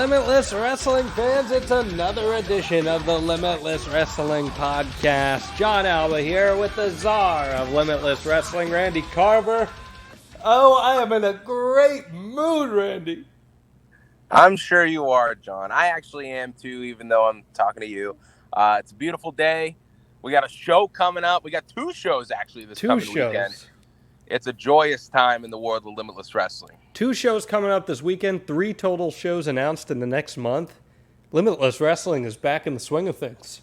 Limitless Wrestling fans, it's another edition of the Limitless Wrestling Podcast. John Alba here with the czar of Limitless Wrestling, Randy Carver. Oh, I am in a great mood, Randy. I'm sure you are, John. I actually am too, even though I'm talking to you. It's a beautiful day. We got a show coming up. We got two shows actually this coming weekend. It's a joyous time in the world of Limitless Wrestling. 2 shows coming up this weekend, 3 total shows announced in the next month. Limitless Wrestling is back in the swing of things.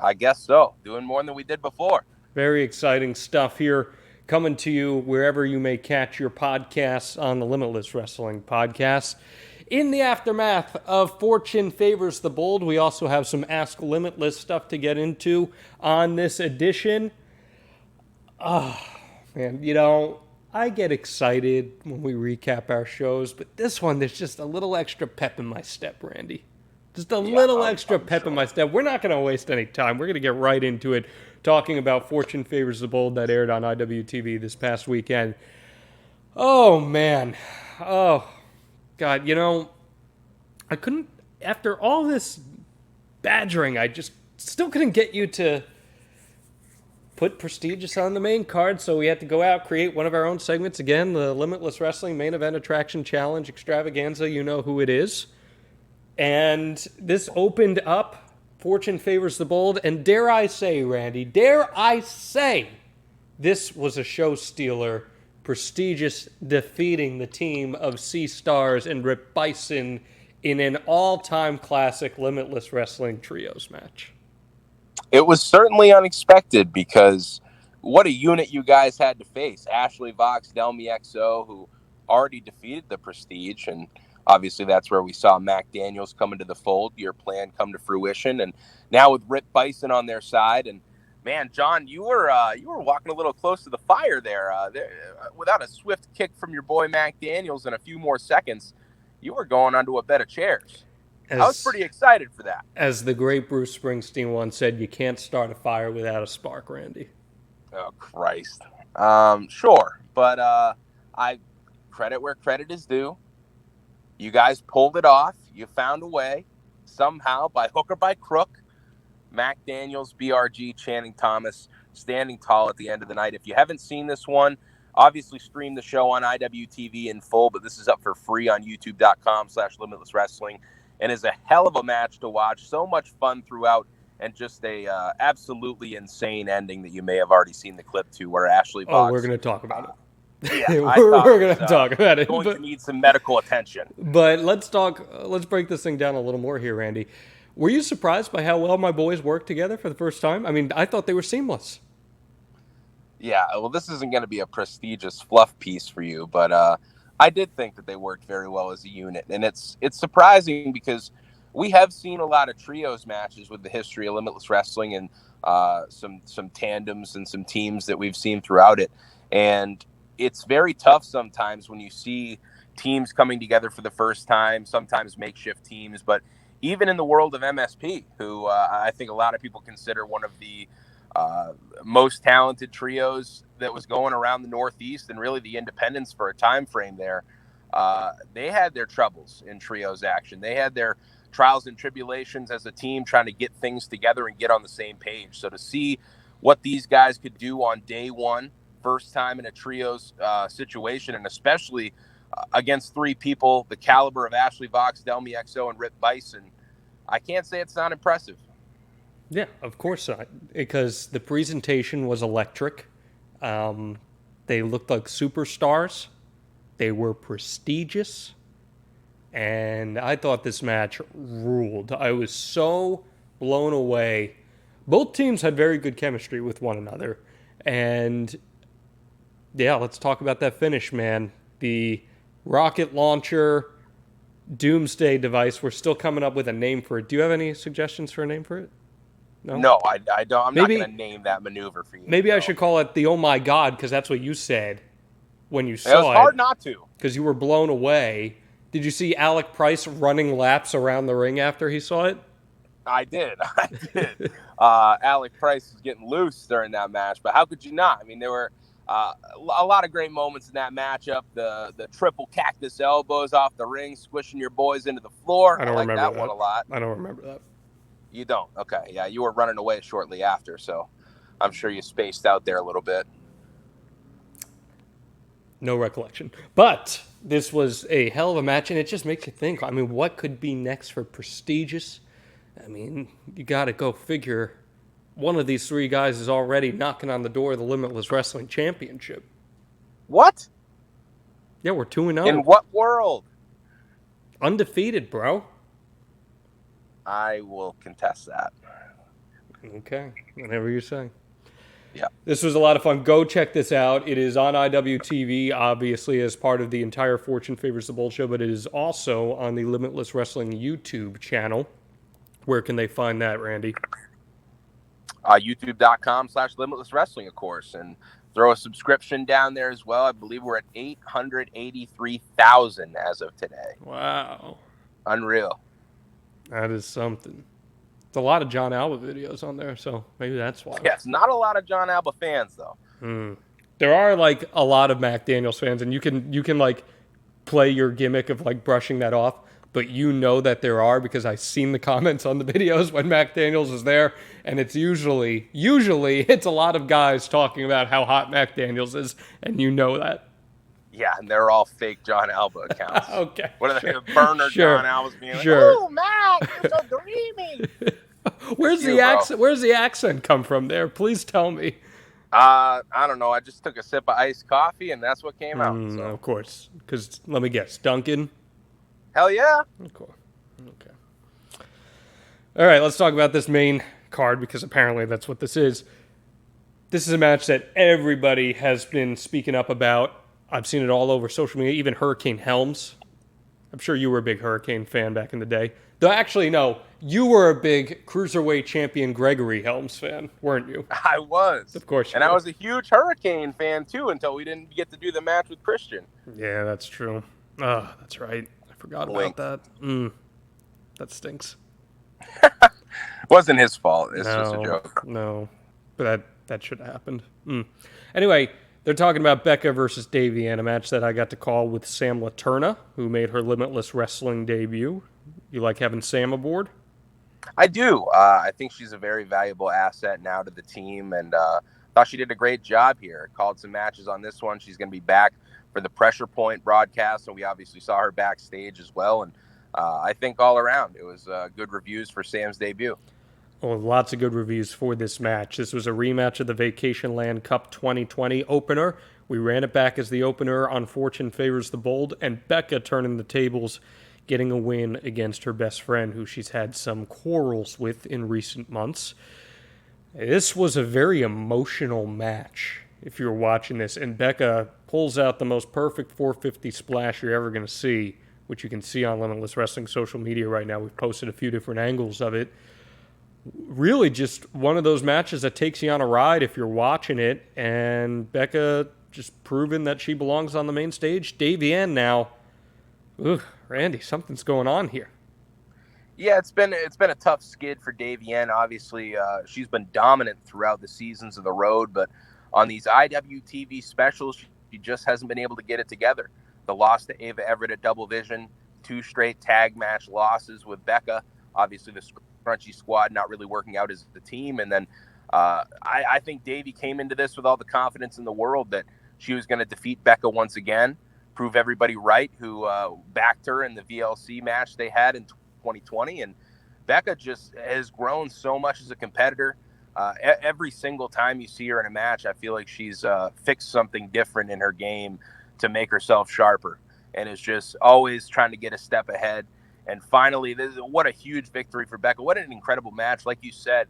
I guess so. Doing more than we did before. Very exciting stuff here coming to you wherever you may catch your podcasts on the Limitless Wrestling Podcast. In the aftermath of Fortune Favors the Bold, we also have some Ask Limitless stuff to get into on this edition. Man, you know, I get excited when we recap our shows, but this one, there's just a little extra pep in my step, Randy. Just a little extra pep in my step. We're not going to waste any time. We're going to get right into it, talking about Fortune Favors the Bold that aired on IWTV this past weekend. Oh, man. Oh, God. You know, I couldn't, after all this badgering, I just still couldn't get you to put Prestigious on the main card, so we had to go out, create one of our own segments. Again, the Limitless Wrestling Main Event Attraction Challenge Extravaganza, you know who it is. And this opened up Fortune Favors the Bold, and dare I say, Randy, this was a show stealer. Prestigious defeating the team of Sea Stars and Rip Bison in an all-time classic Limitless Wrestling Trios match. It was certainly unexpected because what a unit you guys had to face. Ashley Vox, Delmy XO, who already defeated the Prestige, and obviously that's where we saw Mac Daniels come into the fold, your plan come to fruition, and now with Rip Bison on their side. And man, John, you were walking a little close to the fire there. Without a swift kick from your boy Mac Daniels in a few more seconds, you were going onto a bed of chairs. I was pretty excited for that. As the great Bruce Springsteen once said, you can't start a fire without a spark, Randy. Oh, Christ. Sure. But I credit where credit is due. You guys pulled it off. You found a way. Somehow, by hook or by crook, Mac Daniels, BRG, Channing Thomas, standing tall at the end of the night. If you haven't seen this one, obviously stream the show on IWTV in full, but this is up for free on youtube.com/Limitless Wrestling. And is a hell of a match to watch. So much fun throughout, and just a absolutely insane ending that you may have already seen the clip to, where Ashley Vox... Oh, we're going to talk about it. Yeah, we're going to talk about it. Going to need some medical attention. But let's break this thing down a little more here, Randy. Were you surprised by how well my boys worked together for the first time? I mean, I thought they were seamless. Yeah, well, this isn't going to be a prestigious fluff piece for you, but... I did think that they worked very well as a unit, and it's surprising because we have seen a lot of trios matches with the history of Limitless Wrestling and some tandems and some teams that we've seen throughout it, and it's very tough sometimes when you see teams coming together for the first time, sometimes makeshift teams, but even in the world of MSP, who I think a lot of people consider one of the most talented trios that was going around the Northeast and really the independents for a time frame there. They had their troubles in trios action. They had their trials and tribulations as a team trying to get things together and get on the same page. So to see what these guys could do on day one, first time in a trios situation, and especially against 3 people, the caliber of Ashley Vox, Delmy XO, and Rip Bison, I can't say it's not impressive. Yeah, of course not, because the presentation was electric. They looked like superstars. They were prestigious. And I thought this match ruled. I was so blown away. Both teams had very good chemistry with one another. And, yeah, let's talk about that finish, man. The rocket launcher doomsday device. We're still coming up with a name for it. Do you have any suggestions for a name for it? No, I don't. I'm not going to name that maneuver for you. Maybe I should call it the "Oh my God," because that's what you said when you saw it. It was hard not to, because you were blown away. Did you see Alec Price running laps around the ring after he saw it? I did. Alec Price was getting loose during that match, but how could you not? I mean, there were A lot of great moments in that matchup. The triple cactus elbows off the ring, squishing your boys into the floor. I don't remember that one a lot. I don't remember that. You don't? Okay. Yeah, you were running away shortly after, so I'm sure you spaced out there a little bit. No recollection. But this was a hell of a match, and it just makes you think. I mean, what could be next for Prestigious? I mean, you got to go figure one of these three guys is already knocking on the door of the Limitless Wrestling Championship. What? Yeah, we're 2-0. In what world? Undefeated, bro. I will contest that. Okay, whatever you say. Yeah. This was a lot of fun. Go check this out. It is on IWTV, obviously, as part of the entire Fortune Favors the Bold show, but it is also on the Limitless Wrestling YouTube channel. Where can they find that, Randy? YouTube.com/Limitless Wrestling, of course. And throw a subscription down there as well. I believe we're at 883,000 as of today. Wow. Unreal. That is something. It's a lot of John Alba videos on there, so maybe that's why. Yes, not a lot of John Alba fans, though. There are, like, a lot of Mac Daniels fans, and you can like, play your gimmick of, like, brushing that off, but you know that there are because I've seen the comments on the videos when Mac Daniels is there, and it's usually it's a lot of guys talking about how hot Mac Daniels is, and you know that. Yeah, and they're all fake John Alba accounts. Okay. What are they? Burner John Alba's being like, "Oh, Mac, you're so dreamy." Where's the accent? Where's the accent come from there? Please tell me. I don't know. I just took a sip of iced coffee, and that's what came out. So. Of course. Because, let me guess, Duncan? Hell yeah. Cool. Okay. All right, let's talk about this main card, because apparently that's what this is. This is a match that everybody has been speaking up about. I've seen it all over social media, even Hurricane Helms. I'm sure you were a big Hurricane fan back in the day. Though, actually, no. You were a big Cruiserweight champion Gregory Helms fan, weren't you? I was. Of course you And were. I was a huge Hurricane fan, too, until we didn't get to do the match with Christian. Yeah, that's true. Oh, that's right. I forgot about that. That stinks. Wasn't his fault. It's just a joke. No, but that should have happened. Anyway, they're talking about Becca versus Davienne, a match that I got to call with Sam Laterna, who made her Limitless Wrestling debut. You like having Sam aboard? I do. I think she's a very valuable asset now to the team, and thought she did a great job here. Called some matches on this one. She's going to be back for the Pressure Point broadcast, and we obviously saw her backstage as well. And I think all around it was good reviews for Sam's debut. Well, lots of good reviews for this match. This was a rematch of the Vacation Land Cup 2020 opener. We ran it back as the opener on Fortune Favors the Bold, and Becca turning the tables, getting a win against her best friend, who she's had some quarrels with in recent months. This was a very emotional match, if you're watching this, and Becca pulls out the most perfect 450 splash you're ever going to see, which you can see on Limitless Wrestling social media right now. We've posted a few different angles of it. Really just one of those matches that takes you on a ride if you're watching it, and Becca just proving that she belongs on the main stage. Davienne now, Randy, something's going on here. Yeah, it's been a tough skid for Davienne. Obviously, she's been dominant throughout the seasons of the road, but on these IWTV specials, she just hasn't been able to get it together. The loss to Ava Everett at Double Vision, 2 straight tag match losses with Becca. Obviously, the Crunchy Squad not really working out as the team. And then I think Davey came into this with all the confidence in the world that she was going to defeat Becca once again, prove everybody right who backed her in the VLC match they had in 2020. And Becca just has grown so much as a competitor. Every single time you see her in a match, I feel like she's fixed something different in her game to make herself sharper, and is just always trying to get a step ahead. And finally, what a huge victory for Becca. What an incredible match. Like you said,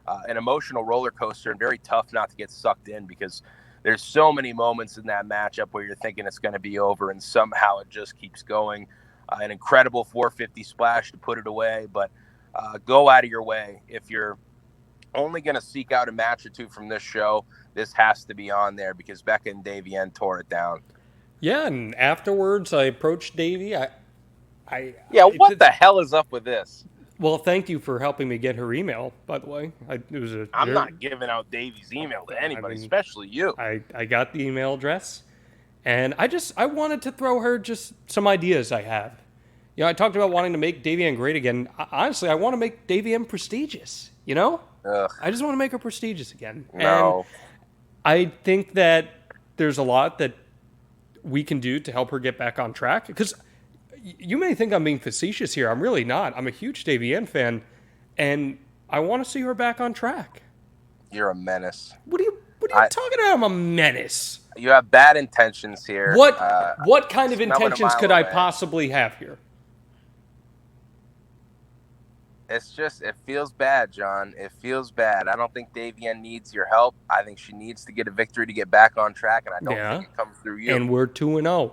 an emotional roller coaster, and very tough not to get sucked in, because there's so many moments in that matchup where you're thinking it's going to be over, and somehow it just keeps going. An incredible 450 splash to put it away, but go out of your way. If you're only going to seek out a match or two from this show, this has to be on there, because Becca and Davienne tore it down. Yeah, and afterwards I approached Davey. What the hell is up with this? Well, thank you for helping me get her email, by the way. I'm not giving out Davey's email to anybody, especially you. I got the email address, and I wanted to throw her just some ideas I have. You know, I talked about wanting to make Davienne great again. Honestly, I want to make Davienne prestigious, you know? Ugh, I just want to make her prestigious again. no. And I think that there's a lot that we can do to help her get back on track. Because you may think I'm being facetious here. I'm really not. I'm a huge Davienne fan, and I want to see her back on track. You're a menace. What are you talking about? I'm a menace. You have bad intentions here. What kind of intentions could I away. possibly have here? It's just, it feels bad, John. It feels bad. I don't think Davienne needs your help. I think she needs to get a victory to get back on track, and I don't think it comes through you. And we're 2-0.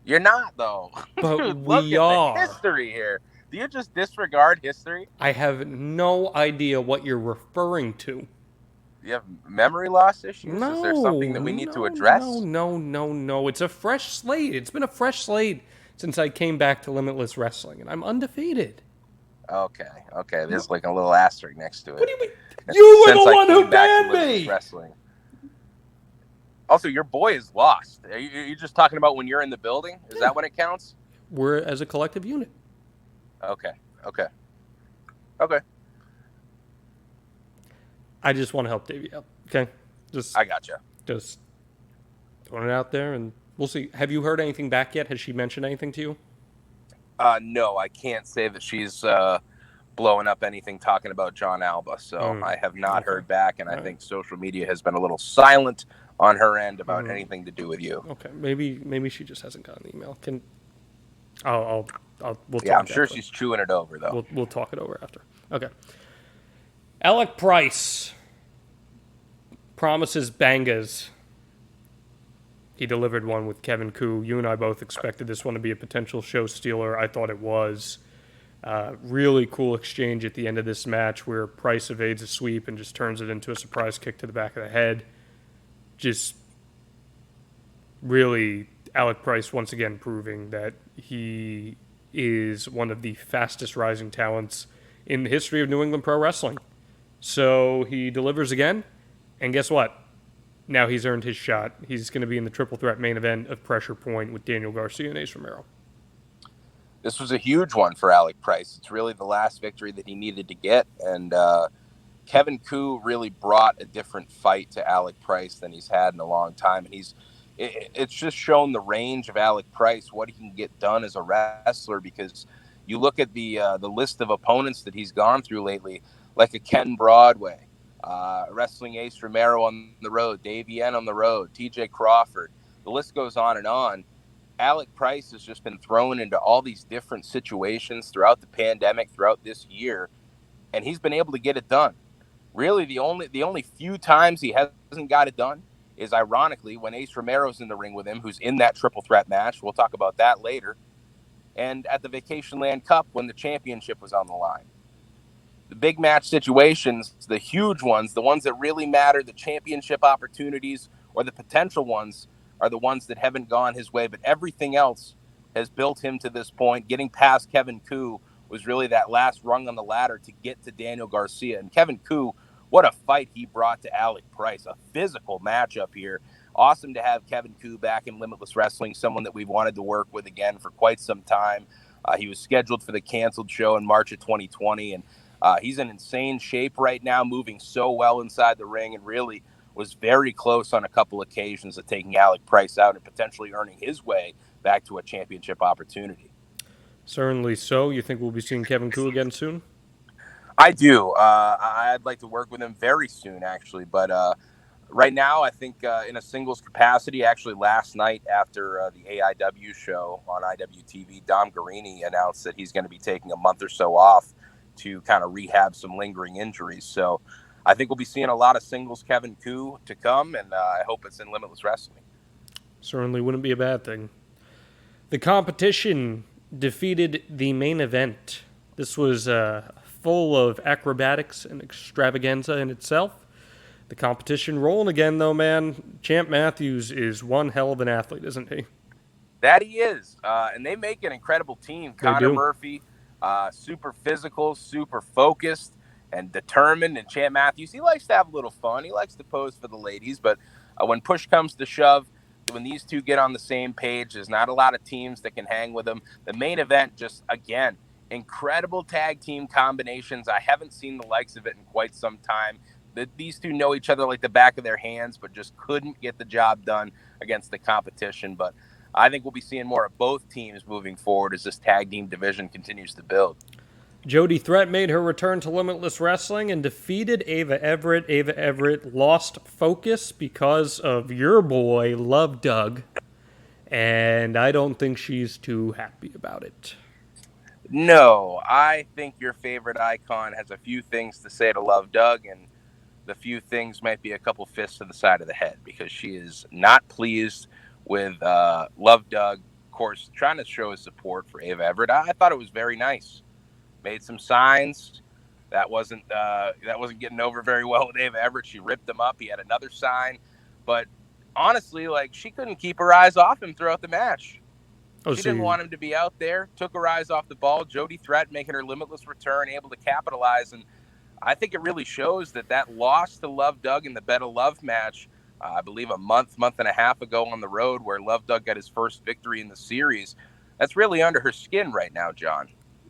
You're not, though. But Dude, we look are. at the history here. Do you just disregard history? I have no idea what you're referring to. Do you have memory loss issues? Is there something that we need to address? No. It's a fresh slate. It's been a fresh slate since I came back to Limitless Wrestling, and I'm undefeated. Okay. There's like a little asterisk next to it. What do you mean? You were the one who banned me! Wrestling. Also, your boy is lost. Are you just talking about when you're in the building? Is that when it counts? We're as a collective unit. Okay. I just want to help Davey out. Okay? I gotcha. Just throwing it out there, and we'll see. Have you heard anything back yet? Has she mentioned anything to you? No, I can't say that she's blowing up anything talking about John Alba. So I have not heard back, and I think social media has been a little silent on her end about anything to do with you. Okay, maybe she just hasn't gotten the email. We'll talk. Yeah, I'm sure she's chewing it over though. We'll talk it over after. Okay. Alec Price promises bangas. He delivered one with Kevin Koo. You and I both expected this one to be a potential show stealer. I thought it was. Really cool exchange at the end of this match where Price evades a sweep and just turns it into a surprise kick to the back of the head. Just really Alec Price once again proving that he is one of the fastest rising talents in the history of New England Pro Wrestling. So he delivers again, and guess what? Now he's earned his shot. He's going to be in the triple threat main event of Pressure Point with Daniel Garcia and Ace Romero. This was a huge one for Alec Price. It's really the last victory that he needed to get, and Kevin Koo really brought a different fight to Alec Price than he's had in a long time, and it's just shown the range of Alec Price, what he can get done as a wrestler, because you look at the list of opponents that he's gone through lately, like a Ken Broadway, wrestling Ace Romero on the road, Davienne on the road, TJ Crawford. The list goes on and on. Alec Price has just been thrown into all these different situations throughout the pandemic, throughout this year, and he's been able to get it done. Really, the only few times he hasn't got it done is, ironically, when Ace Romero's in the ring with him, who's in that triple threat match. We'll talk about that later. And at the Vacation Land Cup when the championship was on the line. The big match situations, the huge ones, the ones that really matter, the championship opportunities or the potential ones, are the ones that haven't gone his way. But everything else has built him to this point. Getting past Kevin Koo was really that last rung on the ladder to get to Daniel Garcia. And Kevin Koo, what a fight he brought to Alec Price. A physical matchup here. Awesome to have Kevin Koo back in Limitless Wrestling, someone that we've wanted to work with again for quite some time. He was scheduled for the canceled show in March of 2020, and he's in insane shape right now, moving so well inside the ring, and really was very close on a couple occasions of taking Alec Price out and potentially earning his way back to a championship opportunity. Certainly so. You think we'll be seeing Kevin Koo again soon? I do. I'd like to work with him very soon, actually. But right now, I think in a singles capacity, actually last night after the AIW show on IWTV, Dom Guarini announced that he's going to be taking a month or so off to kind of rehab some lingering injuries. So I think we'll be seeing a lot of singles Kevin Koo to come, and I hope it's in Limitless Wrestling. Certainly wouldn't be a bad thing. The competition defeated the main event. This was full of acrobatics and extravaganza in itself. The competition rolling again, though, man. Champ Matthews is one hell of an athlete, isn't he? That he is. And they make an incredible team. Connor Murphy, super physical, super focused, and determined. And Champ Matthews, he likes to have a little fun. He likes to pose for the ladies. But when push comes to shove, when these two get on the same page, there's not a lot of teams that can hang with them. The main event, just, again, incredible tag team combinations. I haven't seen the likes of it in quite some time. These two know each other like the back of their hands, but just couldn't get the job done against the competition. But I think we'll be seeing more of both teams moving forward as this tag team division continues to build. Jody Threat made her return to Limitless Wrestling and defeated Ava Everett. Ava Everett lost focus because of your boy, Love Doug, and I don't think she's too happy about it. No, I think your favorite icon has a few things to say to Love Doug, and the few things might be a couple fists to the side of the head, because she is not pleased with Love Doug, of course, trying to show his support for Ava Everett. I thought it was very nice. Made some signs. That wasn't getting over very well with Ava Everett. She ripped him up. He had another sign. But honestly, she couldn't keep her eyes off him throughout the match. She didn't want him to be out there. Took her eyes off the ball. Jody Threat making her limitless return, able to capitalize. And I think it really shows that loss to Love Doug in the Better Love match, I believe a month and a half ago on the road, where Love Doug got his first victory in the series, that's really under her skin right now, John.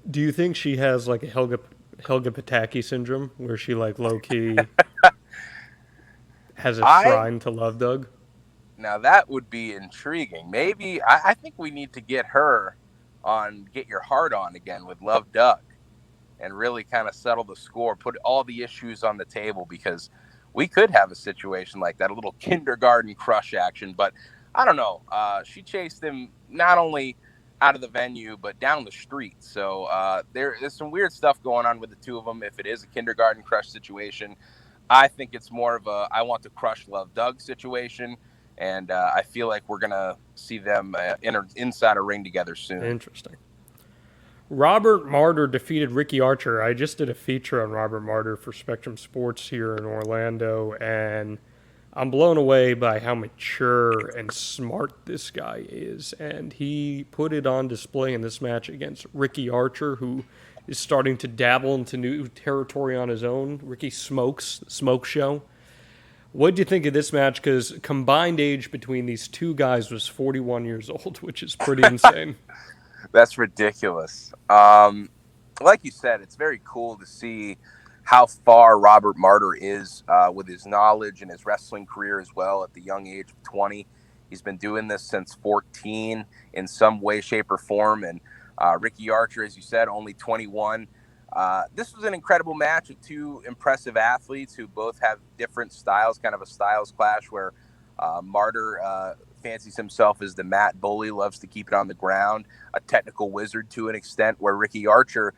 Do you think she has a Helga Pataki syndrome, where she low-key has a shrine to Love Doug? Now that would be intriguing. Maybe I think we need to get her on Get Your Heart On again with Love Doug and really kind of settle the score, put all the issues on the table, because we could have a situation like that, a little kindergarten crush action. But I don't know. She chased him not only out of the venue, but down the street. So there's some weird stuff going on with the two of them. If it is a kindergarten crush situation, I think it's more of a I want to crush Love Doug situation. And I feel like we're going to see them inside a ring together soon. Interesting. Robert Martyr defeated Ricky Archer. I just did a feature on Robert Martyr for Spectrum Sports here in Orlando, and I'm blown away by how mature and smart this guy is. And he put it on display in this match against Ricky Archer, who is starting to dabble into new territory on his own. Ricky Smokes, Smoke Show. What did you think of this match? Because combined age between these two guys was 41 years old, which is pretty insane. That's ridiculous. Like you said, it's very cool to see how far Robert Martyr is with his knowledge and his wrestling career as well at the young age of 20. He's been doing this since 14 in some way, shape, or form. And Ricky Archer, as you said, only 21. This was an incredible match of two impressive athletes who both have different styles, kind of a styles clash where Martyr fancies himself as the mat bully, loves to keep it on the ground, a technical wizard to an extent, where Ricky Archer,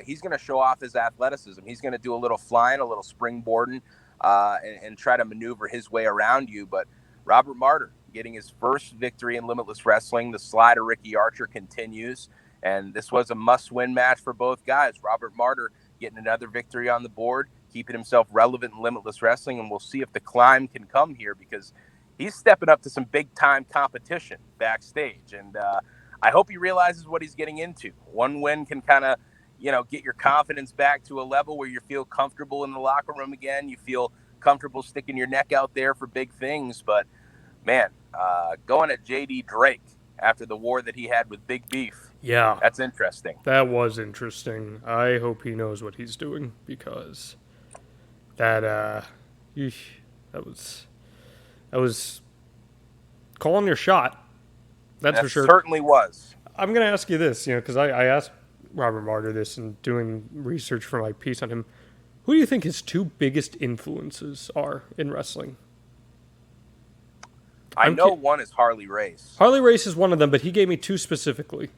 he's going to show off his athleticism. He's going to do a little flying, a little springboarding, and try to maneuver his way around you. But Robert Martyr getting his first victory in Limitless Wrestling. The slide of Ricky Archer continues. And this was a must-win match for both guys. Robert Martyr getting another victory on the board, keeping himself relevant in Limitless Wrestling, and we'll see if the climb can come here, because he's stepping up to some big-time competition backstage. And I hope he realizes what he's getting into. One win can kind of, get your confidence back to a level where you feel comfortable in the locker room again. You feel comfortable sticking your neck out there for big things. But, man, going at J.D. Drake after the war that he had with Big Beef. Yeah. That's interesting. That was interesting. I hope he knows what he's doing, because that was calling your shot. That's for sure. Certainly was. I'm going to ask you this, because I asked Robert Martyr this and doing research for my piece on him. Who do you think his two biggest influences are in wrestling? I know one is Harley Race. Harley Race is one of them, but he gave me two specifically.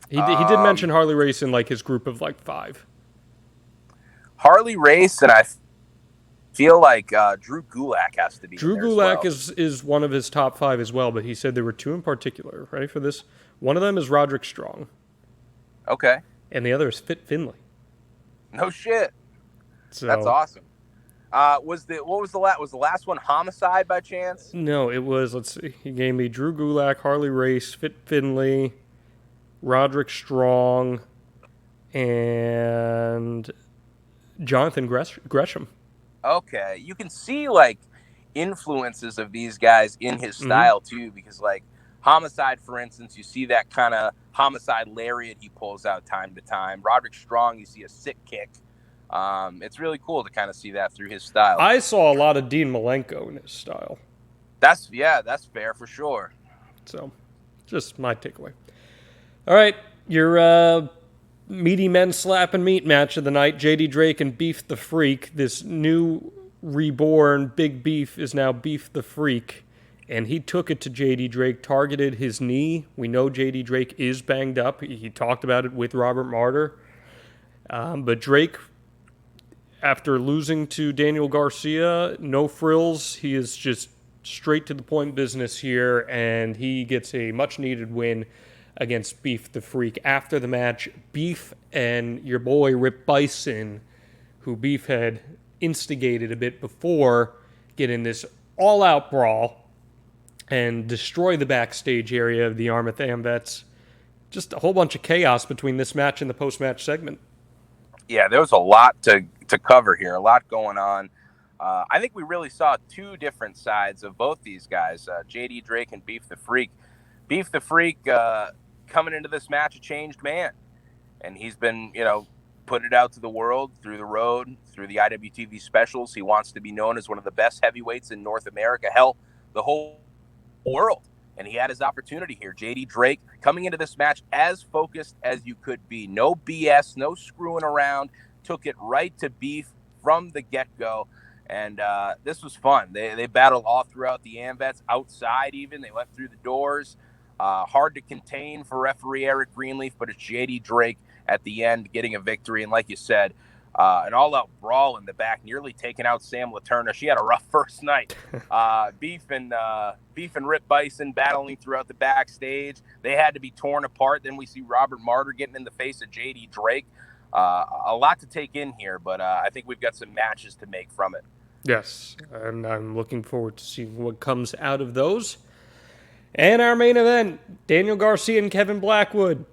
He did mention Harley Race in his group of 5. Harley Race, and I feel like Drew Gulak has to be. Drew in there Gulak as well. is one of his top 5 as well, but he said there were two in particular. Ready for this? One of them is Roderick Strong. Okay. And the other is Fit Finlay. No shit. So, that's awesome. Was the last one Homicide by chance? No, it was. Let's see. He gave me Drew Gulak, Harley Race, Fit Finlay, Roderick Strong, and Jonathan Gresham. Okay, you can see like influences of these guys in his style too, because like Homicide, for instance, you see that kind of homicide lariat he pulls out time to time. Roderick Strong, you see a sick kick. It's really cool to kind of see that through his style. I saw a lot of Dean Malenko in his style. That's fair for sure. So, just my takeaway. All right, your meaty men slap and meat match of the night, JD Drake and Beef the Freak. This new reborn Big Beef is now Beef the Freak, and he took it to JD Drake, targeted his knee. We know JD Drake is banged up. He talked about it with Robert Martyr. But Drake, after losing to Daniel Garcia, no frills. He is just straight to the point business here, and he gets a much-needed win against Beef the Freak. After the match, Beef and your boy Rip Bison, who Beef had instigated a bit before, get in this all-out brawl and destroy the backstage area of the Yarmouth Ambets. Just a whole bunch of chaos between this match and the post-match segment. Yeah, there was a lot to cover here, a lot going on. I think we really saw two different sides of both these guys, JD Drake and Beef the Freak. Beef the Freak coming into this match a changed man, and he's been, putting it out to the world through the road, through the IWTV specials. He wants to be known as one of the best heavyweights in North America, hell, the whole world. And he had his opportunity here. JD Drake coming into this match as focused as you could be. No BS, no screwing around. Took it right to Beef from the get-go. And this was fun. They battled all throughout the Ambets, outside even. They went through the doors. Hard to contain for referee Eric Greenleaf, but it's JD Drake at the end getting a victory. And like you said, an all-out brawl in the back, nearly taking out Sam Laterna. She had a rough first night. Beef and Rip Bison battling throughout the backstage. They had to be torn apart. Then we see Robert Martyr getting in the face of JD Drake. A lot to take in here, but I think we've got some matches to make from it. Yes, and I'm looking forward to seeing what comes out of those. And our main event, Daniel Garcia and Kevin Blackwood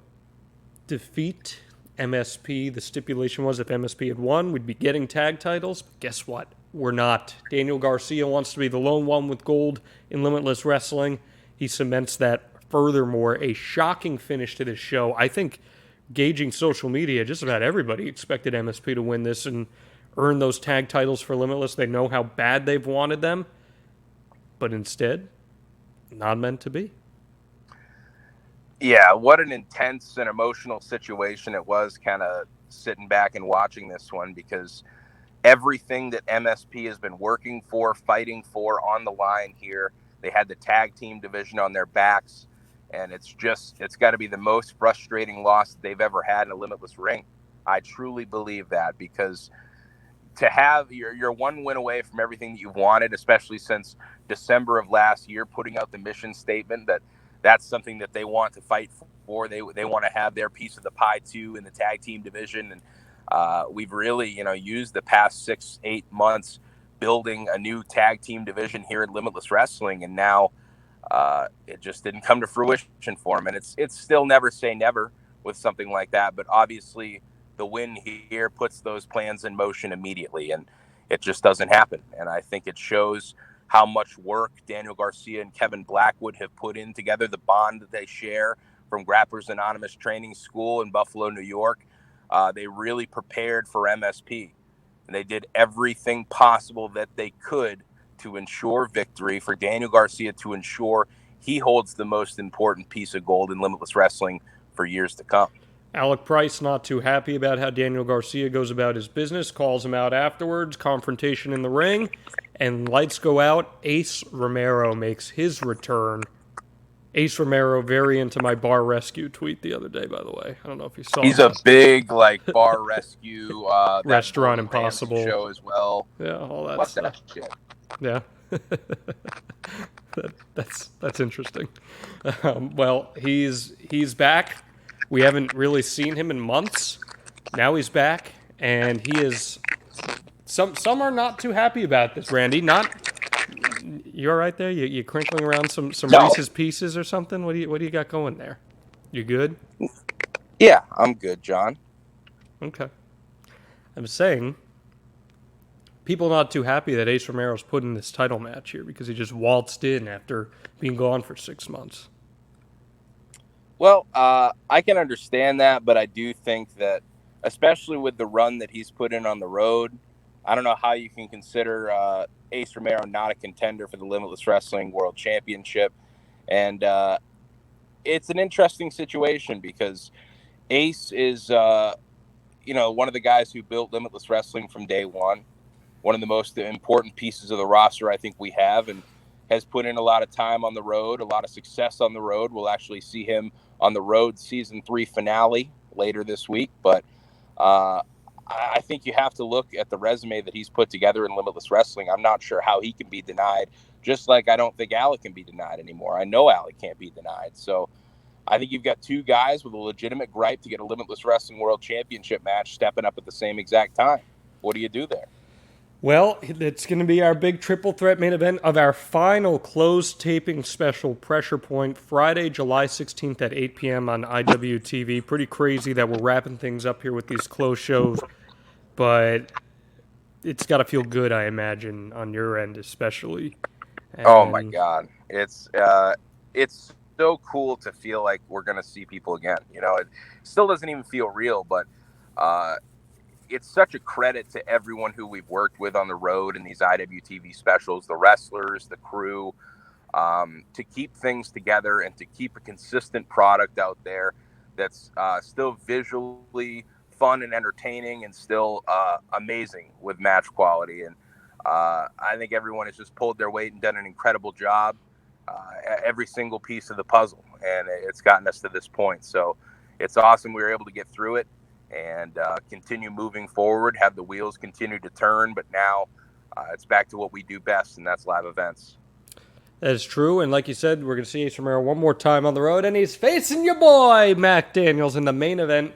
defeat MSP. The stipulation was if MSP had won, we'd be getting tag titles. But guess what? We're not. Daniel Garcia wants to be the lone one with gold in Limitless Wrestling. He cements that. Furthermore, a shocking finish to this show. I think, gauging social media, just about everybody expected MSP to win this and earn those tag titles for Limitless. They know how bad they've wanted them. But instead, not meant to be. Yeah, what an intense and emotional situation it was, kind of sitting back and watching this one, because everything that MSP has been working for, fighting for, on the line here. They had the tag team division on their backs, and it's got to be the most frustrating loss that they've ever had in a Limitless ring. I truly believe that, because to have you're one win away from everything that you've wanted, especially since December of last year, putting out the mission statement that's something that they want to fight for. They want to have their piece of the pie too in the tag team division. And we've really, used the past 6-8 months building a new tag team division here in Limitless Wrestling. And now it just didn't come to fruition for them. And it's still never say never with something like that. But obviously the win here puts those plans in motion immediately, and it just doesn't happen. And I think it shows how much work Daniel Garcia and Kevin Blackwood have put in together, the bond that they share from Grapplers Anonymous Training School in Buffalo, New York. They really prepared for MSP, and they did everything possible that they could to ensure victory, for Daniel Garcia to ensure he holds the most important piece of gold in Limitless Wrestling for years to come. Alec Price not too happy about how Daniel Garcia goes about his business, calls him out afterwards, confrontation in the ring, and lights go out. Ace Romero makes his return. Ace Romero, very into my bar rescue tweet the other day, by the way. I don't know if you saw He's a big, bar rescue. Restaurant Impossible show as well. Yeah, all that What's stuff. That shit? Yeah. that's interesting. Well, he's back. We haven't really seen him in months. Now he's back, and he is. Some are not too happy about this, Randy. You all right there? You crinkling around some No. Reese's Pieces or something? What do you got going there? You good? Yeah, I'm good, John. Okay. I'm saying people not too happy that Ace Romero's put in this title match here because he just waltzed in after being gone for 6 months. Well, I can understand that, but I do think that, especially with the run that he's put in on the road, I don't know how you can consider Ace Romero not a contender for the Limitless Wrestling World Championship. And it's an interesting situation because Ace is, one of the guys who built Limitless Wrestling from day one of the most important pieces of the roster I think we have, and has put in a lot of time on the road, a lot of success on the road. We'll actually see him on the road season 3 finale later this week. But I think you have to look at the resume that he's put together in Limitless Wrestling. I'm not sure how he can be denied, just like I don't think Alec can be denied anymore. I know Alec can't be denied. So I think you've got two guys with a legitimate gripe to get a Limitless Wrestling World Championship match stepping up at the same exact time. What do you do there? Well, it's going to be our big triple threat main event of our final closed taping special, Pressure Point, Friday, July 16th at 8 p.m. on IWTV. Pretty crazy that we're wrapping things up here with these closed shows, but it's got to feel good, I imagine, on your end especially. And oh my God. It's so cool to feel like we're going to see people again. It still doesn't even feel real, but it's such a credit to everyone who we've worked with on the road in these IWTV specials, the wrestlers, the crew, to keep things together and to keep a consistent product out there that's still visually fun and entertaining and still amazing with match quality. And I think everyone has just pulled their weight and done an incredible job, every single piece of the puzzle, and it's gotten us to this point. So it's awesome we were able to get through it and continue moving forward, have the wheels continue to turn. But now it's back to what we do best, and that's live events. That is true, and like you said, we're going to see Ace Romero one more time on the road, and he's facing your boy, Mac Daniels, in the main event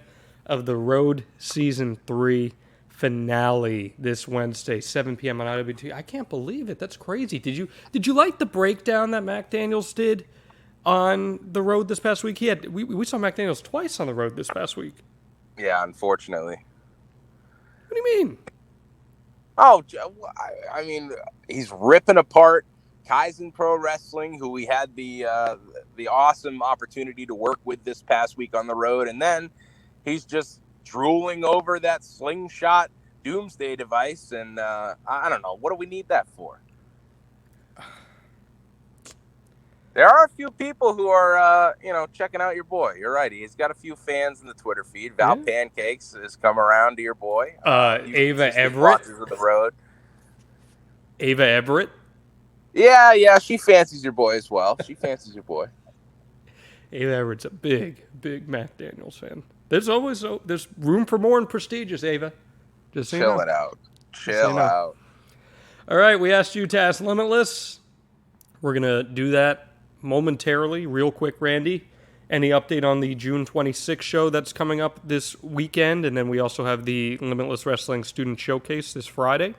of the Road Season 3 finale this Wednesday, 7 p.m. on IWTV. I can't believe it. That's crazy. Did you like the breakdown that Mac Daniels did on the road this past week? We saw Mac Daniels twice on the road this past week. Yeah, unfortunately. What do you mean? Oh, I mean, he's ripping apart Kaizen Pro Wrestling, who we had the awesome opportunity to work with this past week on the road, and then he's just drooling over that slingshot doomsday device, and I don't know. What do we need that for? There are a few people who are, checking out your boy. You're right. He's got a few fans in the Twitter feed. Val Pancakes has come around to your boy. Ava Everett. Of the road. Ava Everett. Yeah, she fancies your boy as well. She fancies your boy. Ava Everett's a big Mac Daniels fan. There's room for more and prestigious, Ava. Just chill it out. Chill out. All right, we asked you to ask Limitless. We're going to do that momentarily, real quick, Randy. Any update on the June 26th show that's coming up this weekend? And then we also have the Limitless Wrestling Student Showcase this Friday.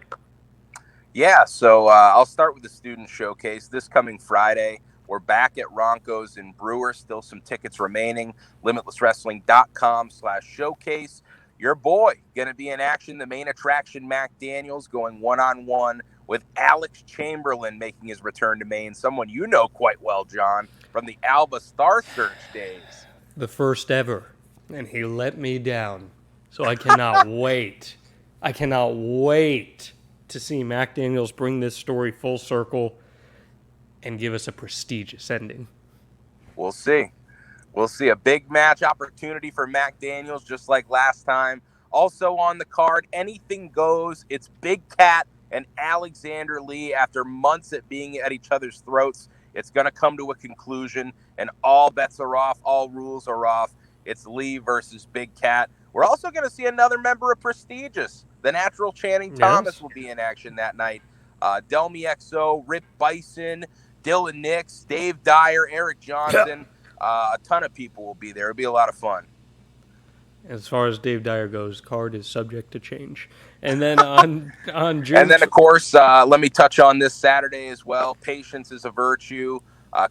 Yeah, so I'll start with the Student Showcase. This coming Friday, we're back at Ronco's in Brewer. Still some tickets remaining. LimitlessWrestling.com/showcase. Your boy going to be in action. The main attraction, Mac Daniels, going one-on-one with Alex Chamberlain making his return to Maine. Someone you know quite well, John, from the Alba Star Search days. The first ever. And he let me down. So I cannot wait. I cannot wait to see Mac Daniels bring this story full circle and give us a prestigious ending. We'll see. We'll see. A big match opportunity for Mac Daniels, just like last time. Also on the card, anything goes. It's Big Cat and Alexander Lee. After months at being at each other's throats, it's going to come to a conclusion, and all bets are off. All rules are off. It's Lee versus Big Cat. We're also going to see another member of Prestigious. The natural Channing Thomas will be in action that night. Delmy XO, Rip Bison, Dylan Nix, Dave Dyer, Eric Johnson. A ton of people will be there. It'll be a lot of fun. As far as Dave Dyer goes, card is subject to change. And then on June... And then, of course, let me touch on this Saturday as well. Patience is a Virtue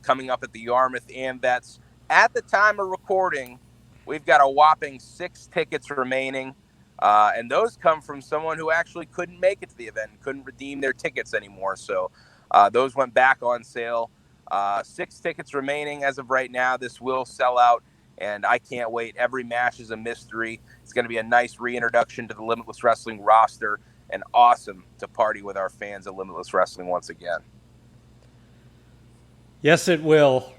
coming up at the Yarmouth AmVets. At the time of recording, we've got a whopping 6 tickets remaining. And those come from someone who actually couldn't make it to the event and couldn't redeem their tickets anymore. So those went back on sale. 6 tickets remaining as of right now. This will sell out, and I can't wait. Every match is a mystery. It's going to be a nice reintroduction to the Limitless Wrestling roster, and awesome to party with our fans of Limitless Wrestling once again. Yes, it will.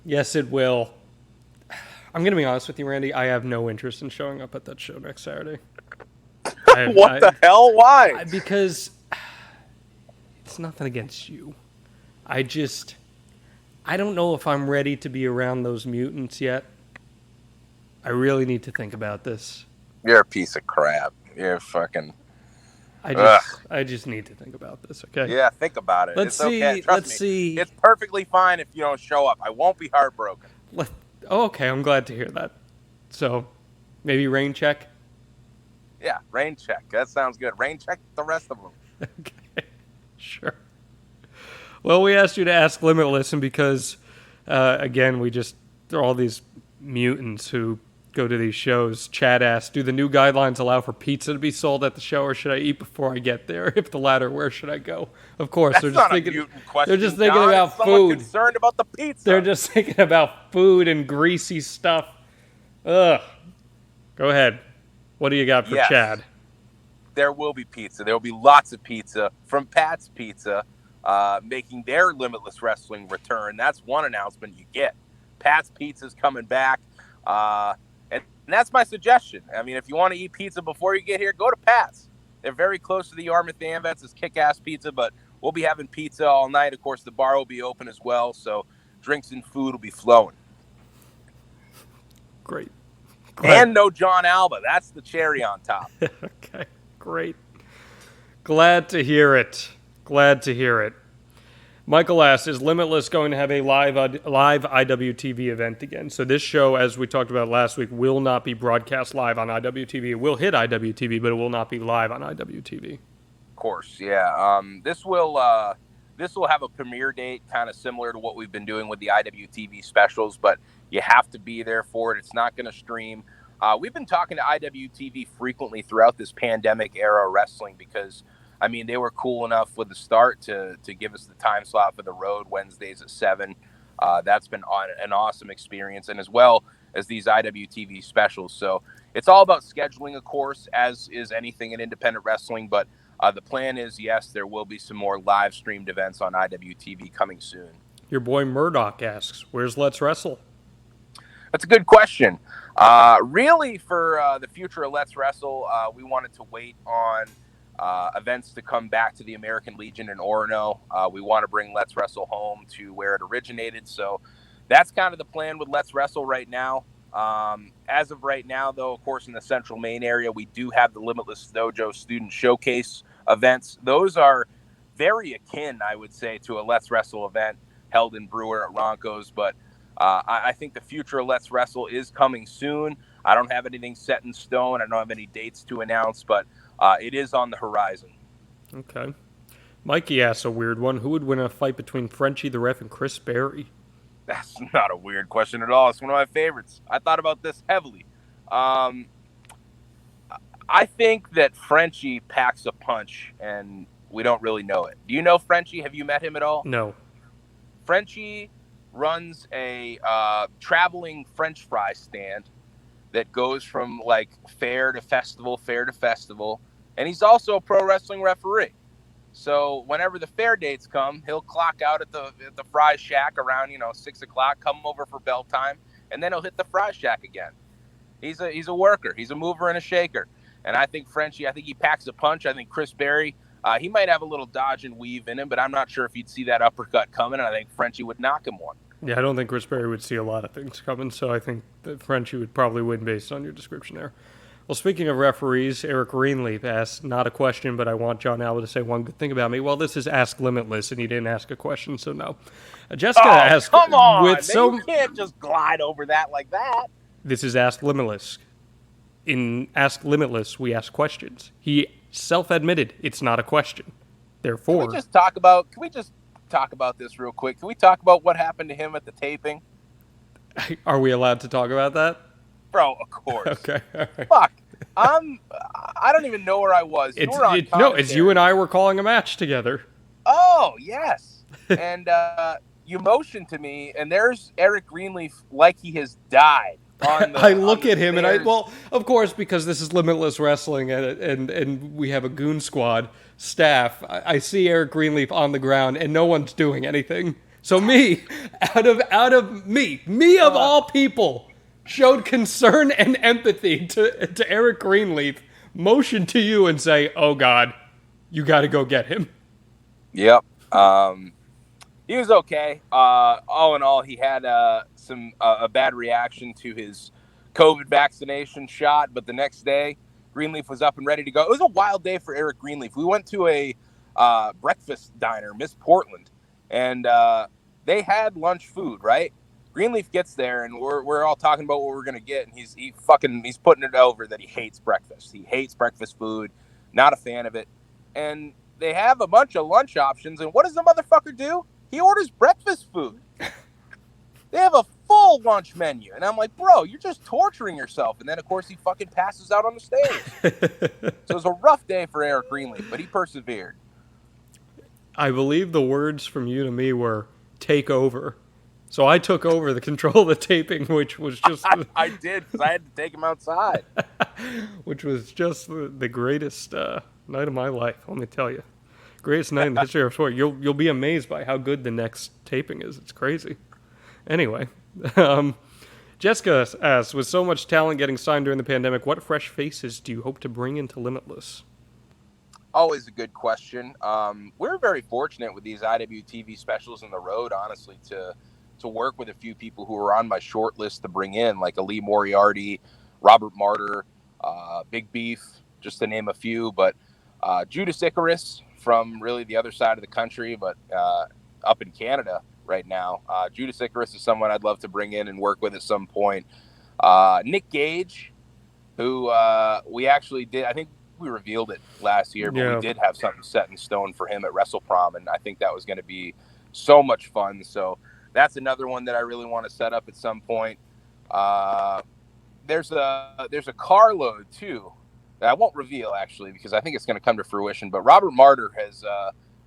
Yes, it will. I'm going to be honest with you, Randy. I have no interest in showing up at that show next Saturday. What the hell? Why? Because it's nothing against you. I don't know if I'm ready to be around those mutants yet. I really need to think about this. You're a piece of crap. You're fucking... I just need to think about this, okay? Yeah, think about it. Let's see. Okay. Trust me. It's perfectly fine if you don't show up. I won't be heartbroken. Okay, I'm glad to hear that. So, maybe rain check? Yeah, rain check. That sounds good. Rain check the rest of them. Okay, sure. Well, we asked you to ask Limitless, and because, again, there are all these mutants who go to these shows. Chad asked, do the new guidelines allow for pizza to be sold at the show, or should I eat before I get there? If the latter, where should I go? Of course, they're just thinking about food. Concerned about the pizza. They're just thinking about food and greasy stuff. Ugh. Go ahead. What do you got for Chad? There will be pizza. There will be lots of pizza from Pat's Pizza, making their Limitless Wrestling return. That's one announcement you get. Pat's Pizza's coming back. And that's my suggestion. I mean, if you want to eat pizza before you get here, go to Pat's. They're very close to the Yarmouth AmVets. It's kick-ass pizza, but we'll be having pizza all night. Of course, the bar will be open as well, so drinks and food will be flowing. Great. And no John Alba. That's the cherry on top. Okay, great. Glad to hear it. Glad to hear it. Michael asks, is Limitless going to have a live IWTV event again? So this show, as we talked about last week, will not be broadcast live on IWTV. It will hit IWTV, but it will not be live on IWTV. Of course, yeah. This will have a premiere date kind of similar to what we've been doing with the IWTV specials, but you have to be there for it. It's not going to stream. We've been talking to IWTV frequently throughout this pandemic era of wrestling because, I mean, they were cool enough with the start to give us the time slot for the road Wednesdays at 7. That's been an awesome experience, and as well as these IWTV specials. So it's all about scheduling, of course, as is anything in independent wrestling. But the plan is, yes, there will be some more live streamed events on IWTV coming soon. Your boy Murdoch asks, where's Let's Wrestle? That's a good question. Really, for the future of Let's Wrestle, we wanted to wait on events to come back to the American Legion in Orono. We want to bring Let's Wrestle home to where it originated. So that's kind of the plan with Let's Wrestle right now. As of right now, though, of course, in the Central Maine area, we do have the Limitless Dojo Student Showcase events. Those are very akin, I would say, to a Let's Wrestle event held in Brewer at Ronco's. But I think the future of Let's Wrestle is coming soon. I don't have anything set in stone. I don't have any dates to announce, but it is on the horizon. Okay. Mikey asks a weird one. Who would win a fight between Frenchie the Ref and Chris Berry? That's not a weird question at all. It's one of my favorites. I thought about this heavily. I think that Frenchie packs a punch, and we don't really know it. Do you know Frenchie? Have you met him at all? No. Frenchie runs a traveling French fry stand that goes from like fair to festival, and he's also a pro wrestling referee. So whenever the fair dates come, he'll clock out at the fry shack around 6 o'clock, come over for bell time, and then he'll hit the fry shack again. He's a worker, he's a mover and a shaker, and I think Frenchie, he packs a punch. I think Chris Berry, he might have a little dodge and weave in him, but I'm not sure if he'd see that uppercut coming, and I think Frenchie would knock him one. Yeah, I don't think Chris Berry would see a lot of things coming, so I think that Frenchie would probably win based on your description there. Well, speaking of referees, Eric Greenleaf asked, not a question, but I want John Alba to say one good thing about me. Well, this is Ask Limitless, and he didn't ask a question, so no. Jessica asked... come on! You can't just glide over that like that. This is Ask Limitless. In Ask Limitless, we ask questions. He self-admitted it's not a question. Therefore... Can we just talk about this real quick? Can we talk about what happened to him at the taping? Are we allowed to talk about that? Bro, of course. Okay. All right. Fuck. I don't even know where I was. You were on No, it's you commentary. and I were calling a match together. Oh, yes. And you motioned to me, and there's Eric Greenleaf like he has died on I the look at him stairs. well, of course, because this is Limitless Wrestling and we have a goon squad staff. I see Eric Greenleaf on the ground and no one's doing anything. So me, out of me of all people, showed concern and empathy to Eric Greenleaf, motioned to you and say, "Oh God, you got to go get him." Yep. He was okay. All in all, he had a bad reaction to his COVID vaccination shot, but the next day, Greenleaf was up and ready to go. It was a wild day for Eric Greenleaf. We went to a breakfast diner, Miss Portland, and they had lunch food, right? Greenleaf gets there, and we're all talking about what we're gonna get, and he's putting it over that he hates breakfast. He hates breakfast food, not a fan of it, and they have a bunch of lunch options, and what does the motherfucker do? He orders breakfast food. They have a full lunch menu. And I'm like, bro, you're just torturing yourself. And then, of course, he fucking passes out on the stairs. So it was a rough day for Eric Greenleaf, but he persevered. I believe the words from you to me were, "Take over." So I took over the control of the taping, which was just... I did, because I had to take him outside. Which was just the greatest night of my life, let me tell you. Greatest night in the history of sport. You'll be amazed by how good the next taping is. It's crazy. Anyway, Jessica asks, with so much talent getting signed during the pandemic, what fresh faces do you hope to bring into Limitless? Always a good question. We're very fortunate with these IWTV specials in the road, honestly, to work with a few people who are on my short list to bring in, like Ali Moriarty, Robert Martyr, Big Beef, just to name a few. But Judas Icarus from really the other side of the country, but up in Canada right now. Judas Icarus is someone I'd love to bring in and work with at some point. Nick Gage, who we actually did, I think we revealed it last year, but we did have something set in stone for him at WrestleProm, and I think that was going to be so much fun. So that's another one that I really want to set up at some point. There's a carload too that I won't reveal, actually, because I think it's going to come to fruition. But Robert Martyr has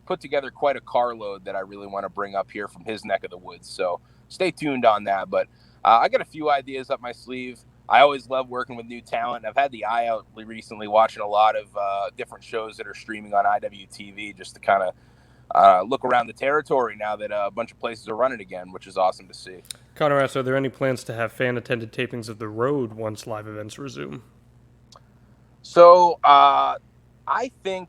put together quite a carload that I really want to bring up here from his neck of the woods. So stay tuned on that. But I got a few ideas up my sleeve. I always love working with new talent. I've had the eye out recently watching a lot of different shows that are streaming on IWTV just to kind of look around the territory now that a bunch of places are running again, which is awesome to see. Connor asks, are there any plans to have fan-attended tapings of The Road once live events resume? So I think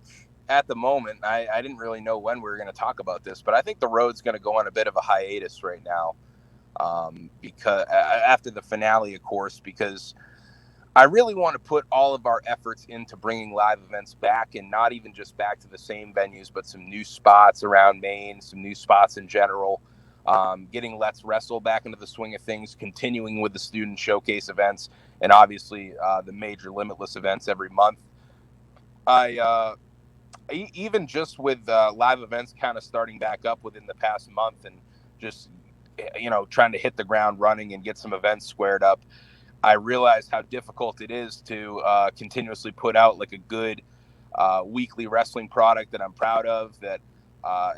at the moment, I didn't really know when we were going to talk about this, but I think The Road's going to go on a bit of a hiatus right now because after the finale, of course, because I really want to put all of our efforts into bringing live events back, and not even just back to the same venues, but some new spots around Maine, some new spots in general, getting Let's Wrestle back into the swing of things, continuing with the student showcase events, and obviously the major Limitless events every month. Even just with live events kind of starting back up within the past month and just, trying to hit the ground running and get some events squared up, I realized how difficult it is to continuously put out like a good weekly wrestling product that I'm proud of, that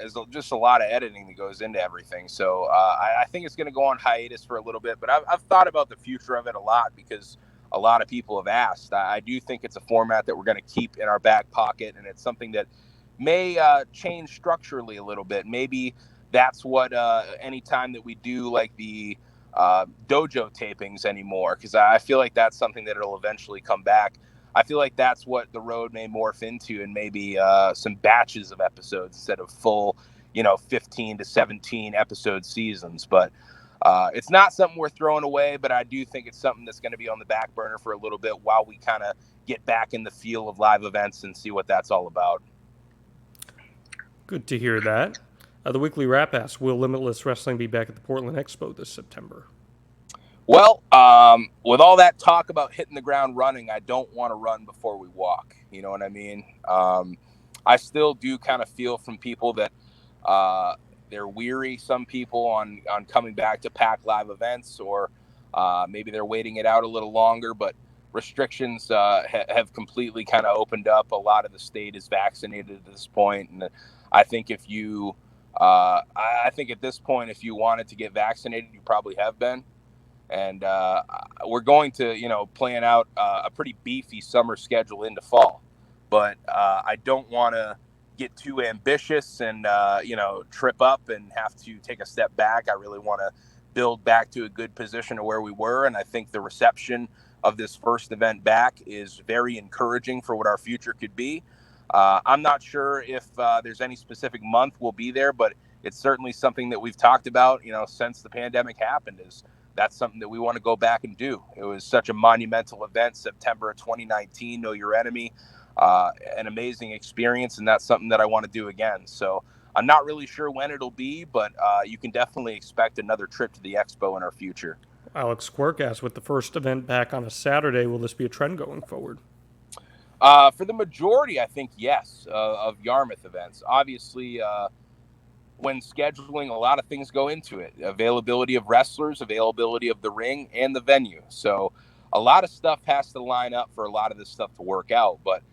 is just a lot of editing that goes into everything. So I think it's going to go on hiatus for a little bit, but I've thought about the future of it a lot because a lot of people have asked. I do think it's a format that we're going to keep in our back pocket, and it's something that may change structurally a little bit. Maybe that's what any time that we do like the dojo tapings anymore, because I feel like that's something that it'll eventually come back. I feel like that's what The Road may morph into, and maybe some batches of episodes instead of full, 15 to 17 episode seasons. But it's not something we're throwing away, but I do think it's something that's going to be on the back burner for a little bit while we kind of get back in the feel of live events and see what that's all about. Good to hear that. The Weekly Wrap asks, will Limitless Wrestling be back at the Portland Expo this September? Well, with all that talk about hitting the ground running, I don't want to run before we walk. You know what I mean? I still do kind of feel from people that they're weary, some people, on coming back to pack live events, or maybe they're waiting it out a little longer. But restrictions have completely kind of opened up. A lot of the state is vaccinated at this point, and I think if you, I think at this point, if you wanted to get vaccinated, you probably have been. And we're going to, plan out a pretty beefy summer schedule into fall. But I don't want to get too ambitious and, trip up and have to take a step back. I really want to build back to a good position of where we were. And I think the reception of this first event back is very encouraging for what our future could be. I'm not sure if there's any specific month we'll be there, but it's certainly something that we've talked about, since the pandemic happened, is that's something that we want to go back and do. It was such a monumental event, September of 2019, Know Your Enemy, an amazing experience, and that's something that I want to do again. So I'm not really sure when it'll be, but you can definitely expect another trip to the Expo in our future. Alex Quirk asked, with the first event back on a Saturday, will this be a trend going forward? For the majority, I think yes, of Yarmouth events. Obviously, when scheduling, a lot of things go into it. Availability of wrestlers, availability of the ring, and the venue. So a lot of stuff has to line up for a lot of this stuff to work out. But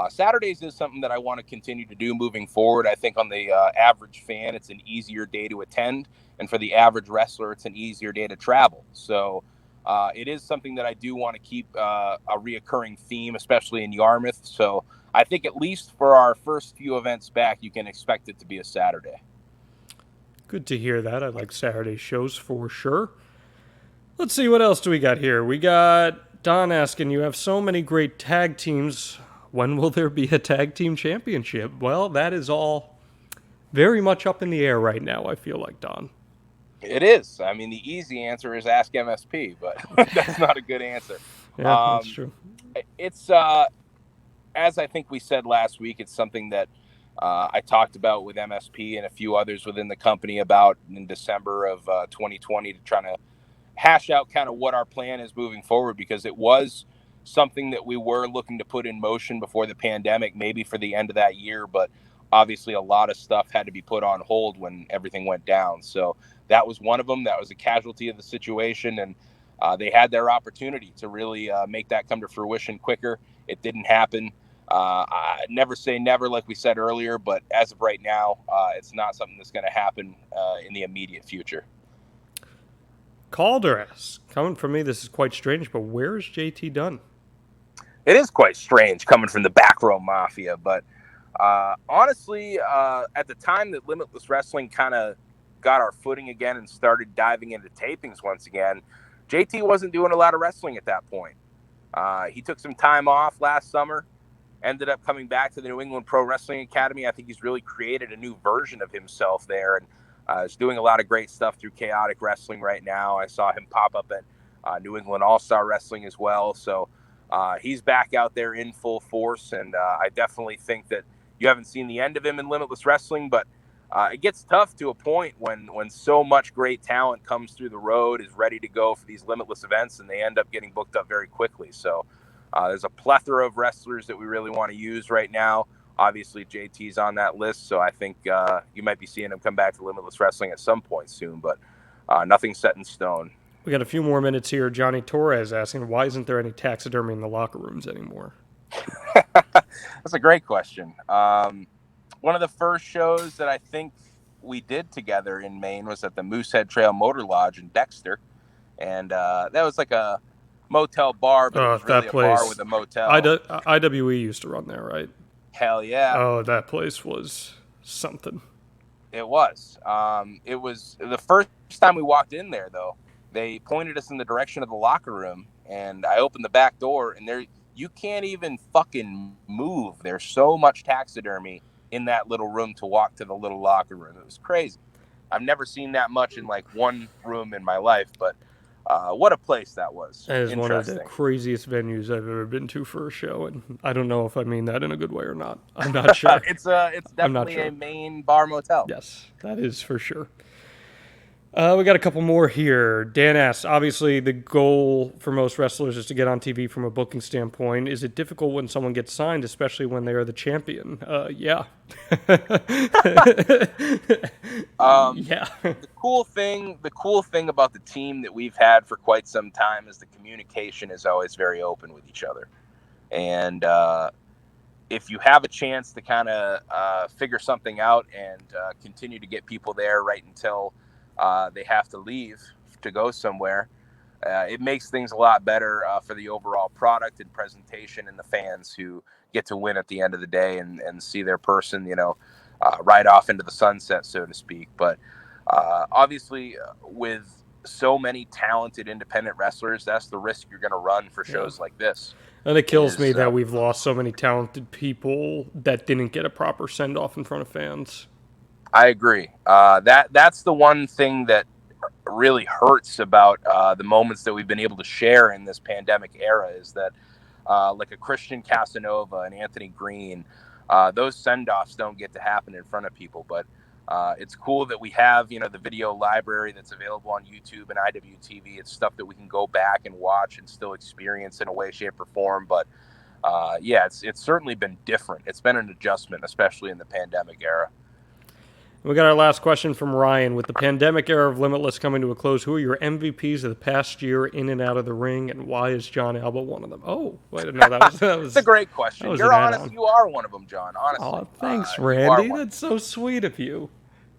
Saturdays is something that I want to continue to do moving forward. I think on the average fan, it's an easier day to attend. And for the average wrestler, it's an easier day to travel. So it is something that I do want to keep a reoccurring theme, especially in Yarmouth. So I think at least for our first few events back, you can expect it to be a Saturday. Good to hear that. I like Saturday shows for sure. Let's see, what else do we got here? We got Don asking, you have so many great tag teams. When will there be a tag team championship? Well, that is all very much up in the air right now, I feel like, Don. It is. I mean, the easy answer is ask MSP, but that's not a good answer. Yeah, that's true. It's, as I think we said last week, it's something that I talked about with MSP and a few others within the company about in December of 2020 to try to hash out kind of what our plan is moving forward, because it was something that we were looking to put in motion before the pandemic, maybe for the end of that year. But obviously a lot of stuff had to be put on hold when everything went down. So that was one of them. That was a casualty of the situation. And they had their opportunity to really make that come to fruition quicker. It didn't happen. I never say never, like we said earlier, but as of right now, it's not something that's going to happen in the immediate future. Calder asks, coming from me, this is quite strange, but where is JT Dunn? It is quite strange coming from the back row mafia, but honestly, at the time that Limitless Wrestling kind of got our footing again and started diving into tapings once again, JT wasn't doing a lot of wrestling at that point. He took some time off last summer, ended up coming back to the New England Pro Wrestling Academy. I think he's really created a new version of himself there, and is doing a lot of great stuff through Chaotic Wrestling right now. I saw him pop up at New England All-Star Wrestling as well. So he's back out there in full force, and I definitely think that you haven't seen the end of him in Limitless Wrestling, but it gets tough to a point when so much great talent comes through the road, is ready to go for these Limitless events, and they end up getting booked up very quickly. So there's a plethora of wrestlers that we really want to use right now. Obviously, JT's on that list, so I think you might be seeing him come back to Limitless Wrestling at some point soon, but nothing's set in stone. We got a few more minutes here. Johnny Torres asking, why isn't there any taxidermy in the locker rooms anymore? That's a great question. One of the first shows that I think we did together in Maine was at the Moosehead Trail Motor Lodge in Dexter, and that was like a motel bar, but it was really a bar with a motel. IWE used to run there, right? Hell yeah. Oh, that place was something. It was. It was the first time we walked in there, though. They pointed us in the direction of the locker room, and I opened the back door, and there you can't even fucking move. There's so much taxidermy in that little room to walk to the little locker room. It was crazy. I've never seen that much in like one room in my life, but what a place that was. That is one of the craziest venues I've ever been to for a show, and I don't know if I mean that in a good way or not. I'm not sure. It's definitely a main bar motel. Yes, that is for sure. We got a couple more here. Dan asks, obviously the goal for most wrestlers is to get on TV from a booking standpoint. Is it difficult when someone gets signed, especially when they are the champion? Yeah. Yeah. The cool thing about the team that we've had for quite some time is the communication is always very open with each other. And if you have a chance to kind of figure something out and continue to get people there right until they have to leave to go somewhere, it makes things a lot better for the overall product and presentation and the fans who get to win at the end of the day and see their person, ride off into the sunset, so to speak. But obviously, with so many talented independent wrestlers, that's the risk you're going to run for shows like this. And it kills me that we've lost so many talented people that didn't get a proper send-off in front of fans. I agree. That's the one thing that really hurts about the moments that we've been able to share in this pandemic era is that like a Christian Casanova and Anthony Green, those send-offs don't get to happen in front of people. But it's cool that we have, the video library that's available on YouTube and IWTV. It's stuff that we can go back and watch and still experience in a way, shape, or form. But it's certainly been different. It's been an adjustment, especially in the pandemic era. We got our last question from Ryan. With the pandemic era of Limitless coming to a close, who are your MVPs of the past year in and out of the ring, and why is John Alba one of them? Oh, wait, no, that was It's a great question. You're honest. You are one of them, John. Honestly. Oh, thanks, Randy. That's so sweet of you.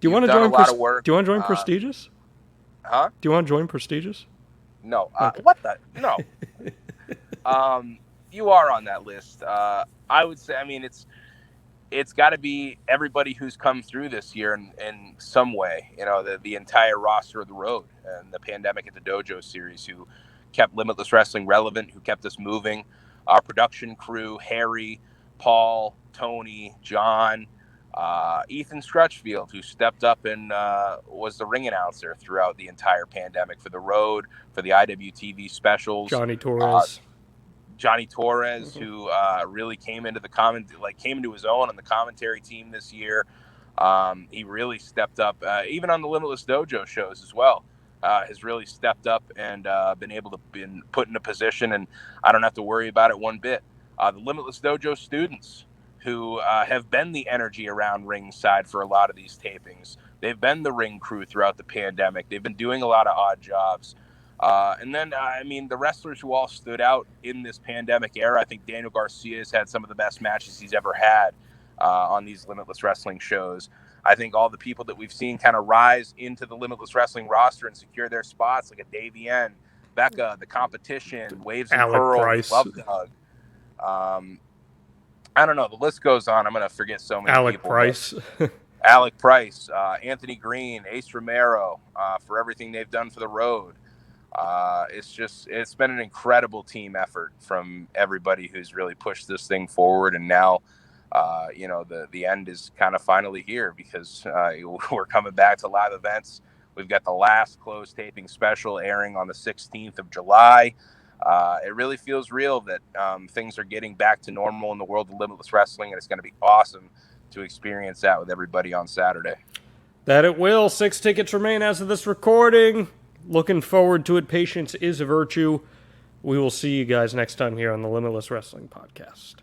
Do you want to join? Do you want to join Prestigious? Huh? Do you want to join Prestigious? No. Okay. What the? No. You are on that list. I would say. I mean, it's got to be everybody who's come through this year in some way, the entire roster of the road and the Pandemic at the Dojo series who kept Limitless Wrestling relevant, who kept us moving. Our production crew, Harry, Paul, Tony, John, Ethan Scrutchfield, who stepped up and was the ring announcer throughout the entire pandemic for the road, for the IWTV specials. Johnny Torres, who really came into came into his own on the commentary team this year. He really stepped up, even on the Limitless Dojo shows as well. Has really stepped up and been able to been put in a position, and I don't have to worry about it one bit. The Limitless Dojo students, who have been the energy around ringside for a lot of these tapings. They've been the ring crew throughout the pandemic. They've been doing a lot of odd jobs. And then, the wrestlers who all stood out in this pandemic era, I think Daniel Garcia has had some of the best matches he's ever had on these Limitless Wrestling shows. I think all the people that we've seen kind of rise into the Limitless Wrestling roster and secure their spots, like a Davienne, Becca, the competition, Waves and Alec Pearl, Price. Love Dog. I don't know. The list goes on. I'm going to forget so many Alec people. Price. Alec Price, Anthony Green, Ace Romero, for everything they've done for the road. It's been an incredible team effort from everybody who's really pushed this thing forward. And now, the end is kind of finally here because we're coming back to live events. We've got the last closed taping special airing on the 16th of July. It really feels real that things are getting back to normal in the world of Limitless Wrestling, and it's going to be awesome to experience that with everybody on Saturday. That it will. 6 tickets remain as of this recording. Looking forward to it. Patience is a virtue. We will see you guys next time here on the Limitless Wrestling Podcast.